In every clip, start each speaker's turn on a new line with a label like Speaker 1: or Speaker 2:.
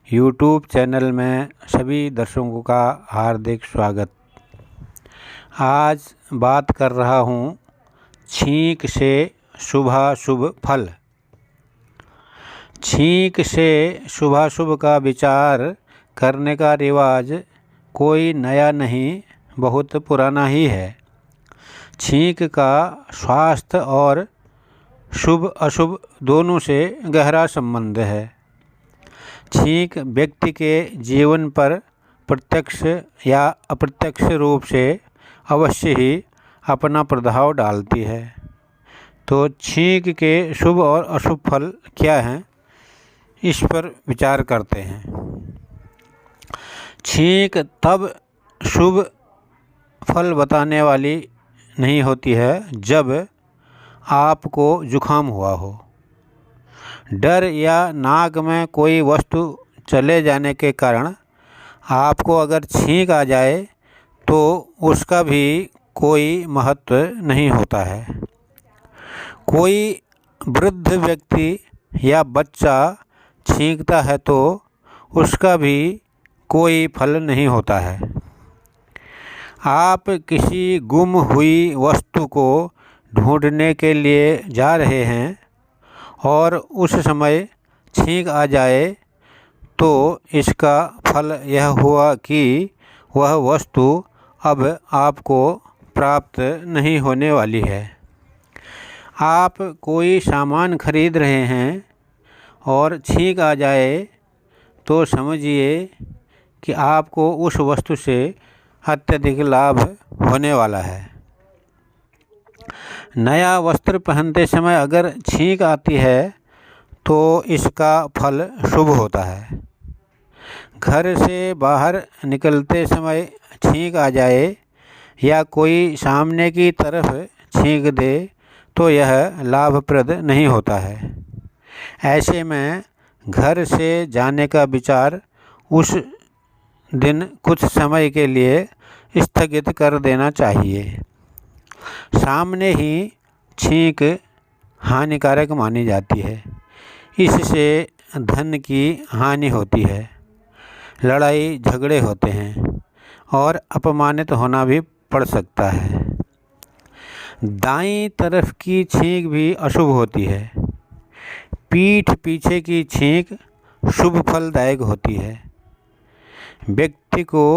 Speaker 1: YouTube channel में सभी दर्शकों का हार्दिक स्वागत। आज बात कर रहा हूँ छींक से शुभाशुभ फल। छींक से शुभाशुभ का विचार करने का रिवाज कोई नया नहीं, बहुत पुराना ही है। छींक का स्वास्थ्य और शुभ अशुभ दोनों से गहरा संबंध है। छींक व्यक्ति के जीवन पर प्रत्यक्ष या अप्रत्यक्ष रूप से अवश्य ही अपना प्रभाव डालती है। तो छींक के शुभ और अशुभ फल क्या हैं, इस पर विचार करते हैं। छींक तब शुभ फल बताने वाली नहीं होती है जब आपको जुखाम हुआ हो, डर या नाक में कोई वस्तु चले जाने के कारण आपको अगर छींक आ जाए तो उसका भी कोई महत्व नहीं होता है। कोई वृद्ध व्यक्ति या बच्चा छींकता है तो उसका भी कोई फल नहीं होता है। आप किसी गुम हुई वस्तु को ढूंढने के लिए जा रहे हैं और उस समय छींक आ जाए तो इसका फल यह हुआ कि वह वस्तु अब आपको प्राप्त नहीं होने वाली है। आप कोई सामान खरीद रहे हैं और छींक आ जाए तो समझिए कि आपको उस वस्तु से अत्यधिक लाभ होने वाला है। नया वस्त्र पहनते समय अगर छींक आती है तो इसका फल शुभ होता है। घर से बाहर निकलते समय छींक आ जाए या कोई सामने की तरफ छींक दे तो यह लाभप्रद नहीं होता है। ऐसे में घर से जाने का विचार उस दिन कुछ समय के लिए स्थगित कर देना चाहिए। सामने ही छींक हानिकारक मानी जाती है। इससे धन की हानि होती है, लड़ाई झगड़े होते हैं और अपमानित होना भी पड़ सकता है। दाईं तरफ की छींक भी अशुभ होती है। पीठ पीछे की छींक शुभ फलदायक होती है। व्यक्ति को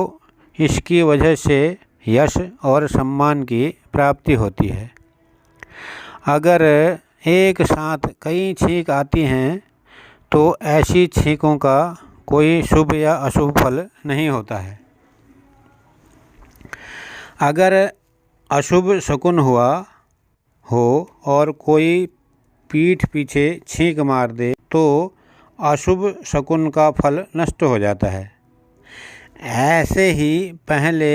Speaker 1: इसकी वजह से यश और सम्मान की प्राप्ति होती है। अगर एक साथ कई छींक आती हैं तो ऐसी छींकों का कोई शुभ या अशुभ फल नहीं होता है। अगर अशुभ शकुन हुआ हो और कोई पीठ पीछे छींक मार दे तो अशुभ शकुन का फल नष्ट हो जाता है। ऐसे ही पहले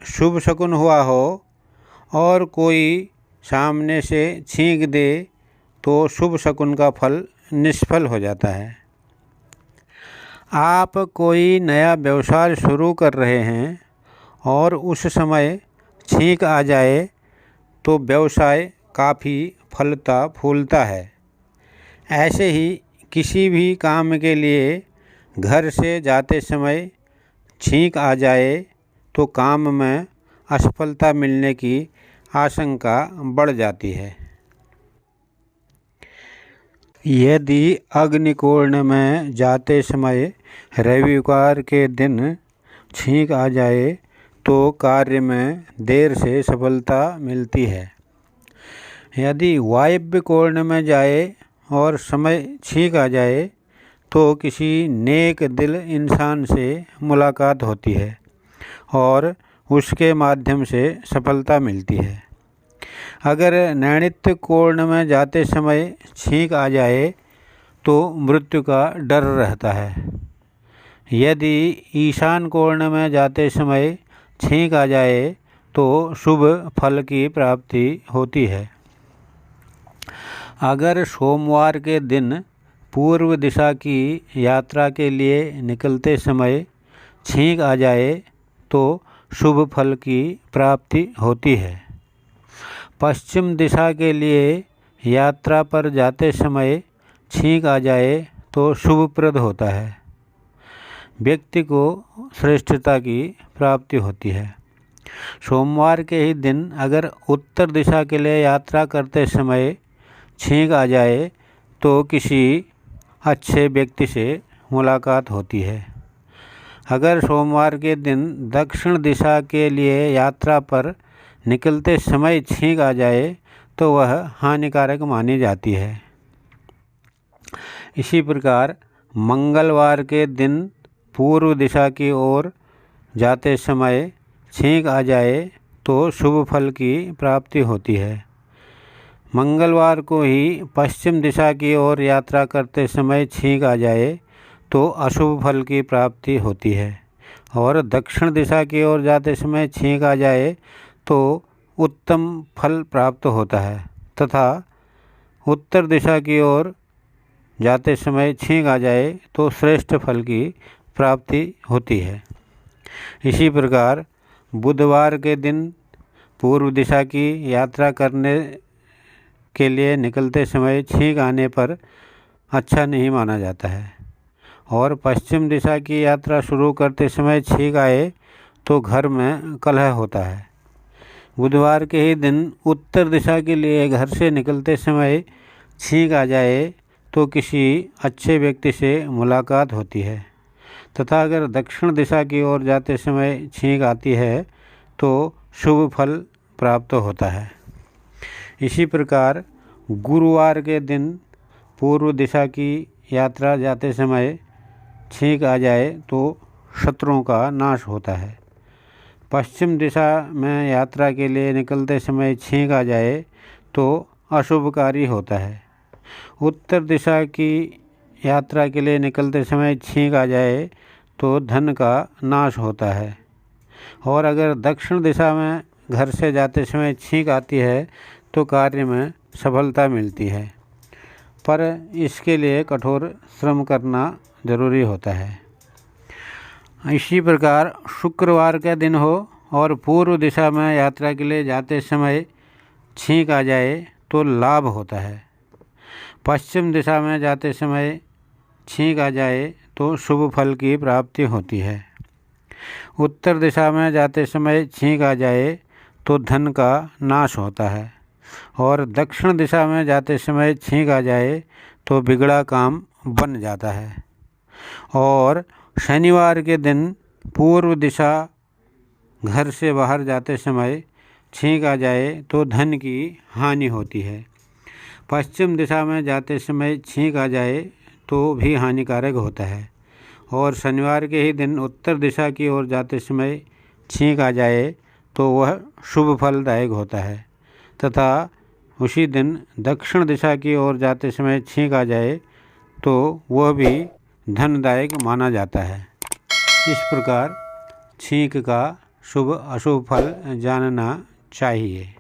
Speaker 1: शुभ शकुन हुआ हो और कोई सामने से छींक दे तो शुभ शकुन का फल निष्फल हो जाता है। आप कोई नया व्यवसाय शुरू कर रहे हैं और उस समय छींक आ जाए तो व्यवसाय काफ़ी फलता फूलता है। ऐसे ही किसी भी काम के लिए घर से जाते समय छींक आ जाए तो काम में असफलता मिलने की आशंका बढ़ जाती है। यदि अग्निकुंड में जाते समय रविवार के दिन छींक आ जाए तो कार्य में देर से सफलता मिलती है। यदि वायव्य कुंड में जाए और समय छींक आ जाए तो किसी नेक दिल इंसान से मुलाकात होती है और उसके माध्यम से सफलता मिलती है। अगर नैऋत्य कोण में जाते समय छींक आ जाए तो मृत्यु का डर रहता है। यदि ईशान कोण में जाते समय छींक आ जाए तो शुभ फल की प्राप्ति होती है। अगर सोमवार के दिन पूर्व दिशा की यात्रा के लिए निकलते समय छींक आ जाए तो शुभ फल की प्राप्ति होती है। पश्चिम दिशा के लिए यात्रा पर जाते समय छींक आ जाए तो शुभप्रद होता है। व्यक्ति को श्रेष्ठता की प्राप्ति होती है। सोमवार के ही दिन अगर उत्तर दिशा के लिए यात्रा करते समय छींक आ जाए तो किसी अच्छे व्यक्ति से मुलाकात होती है। अगर सोमवार के दिन दक्षिण दिशा के लिए यात्रा पर निकलते समय छींक आ जाए तो वह हानिकारक मानी जाती है। इसी प्रकार मंगलवार के दिन पूर्व दिशा की ओर जाते समय छींक आ जाए तो शुभ फल की प्राप्ति होती है। मंगलवार को ही पश्चिम दिशा की ओर यात्रा करते समय छींक आ जाए तो अशुभ फल की प्राप्ति होती है, और दक्षिण दिशा की ओर जाते समय छींक आ जाए तो उत्तम फल प्राप्त होता है, तथा उत्तर दिशा की ओर जाते समय छींक आ जाए तो श्रेष्ठ फल की प्राप्ति होती है। इसी प्रकार बुधवार के दिन पूर्व दिशा की यात्रा करने के लिए निकलते समय छींक आने पर अच्छा नहीं माना जाता है, और पश्चिम दिशा की यात्रा शुरू करते समय छींक आए तो घर में कलह होता है। बुधवार के ही दिन उत्तर दिशा के लिए घर से निकलते समय छींक आ जाए तो किसी अच्छे व्यक्ति से मुलाकात होती है, तथा अगर दक्षिण दिशा की ओर जाते समय छींक आती है तो शुभ फल प्राप्त होता है। इसी प्रकार गुरुवार के दिन पूर्व दिशा की यात्रा जाते समय छींक आ जाए तो शत्रुओं का नाश होता है। पश्चिम दिशा में यात्रा के लिए निकलते समय छींक आ जाए तो अशुभकारी होता है। उत्तर दिशा की यात्रा के लिए निकलते समय छींक आ जाए तो धन का नाश होता है, और अगर दक्षिण दिशा में घर से जाते समय छींक आती है तो कार्य में सफलता मिलती है, पर इसके लिए कठोर श्रम करना जरूरी होता है। इसी प्रकार शुक्रवार का दिन हो और पूर्व दिशा में यात्रा के लिए जाते समय छींक आ जाए तो लाभ होता है। पश्चिम दिशा में जाते समय छींक आ जाए तो शुभ फल की प्राप्ति होती है। उत्तर दिशा में जाते समय छींक आ जाए तो धन का नाश होता है, और दक्षिण दिशा में जाते समय छींक आ जाए तो बिगड़ा काम बन जाता है। और शनिवार के दिन पूर्व दिशा घर से बाहर जाते समय छींक आ जाए तो धन की हानि होती है। पश्चिम दिशा में जाते समय छींक आ जाए तो भी हानिकारक होता है, और शनिवार के ही दिन उत्तर दिशा की ओर जाते समय छींक आ जाए तो वह शुभ फलदायक होता है, तथा उसी दिन दक्षिण दिशा की ओर जाते समय छींक आ जाए तो वह भी धनदायक माना जाता है। इस प्रकार छींक का शुभ अशुभ फल जानना चाहिए।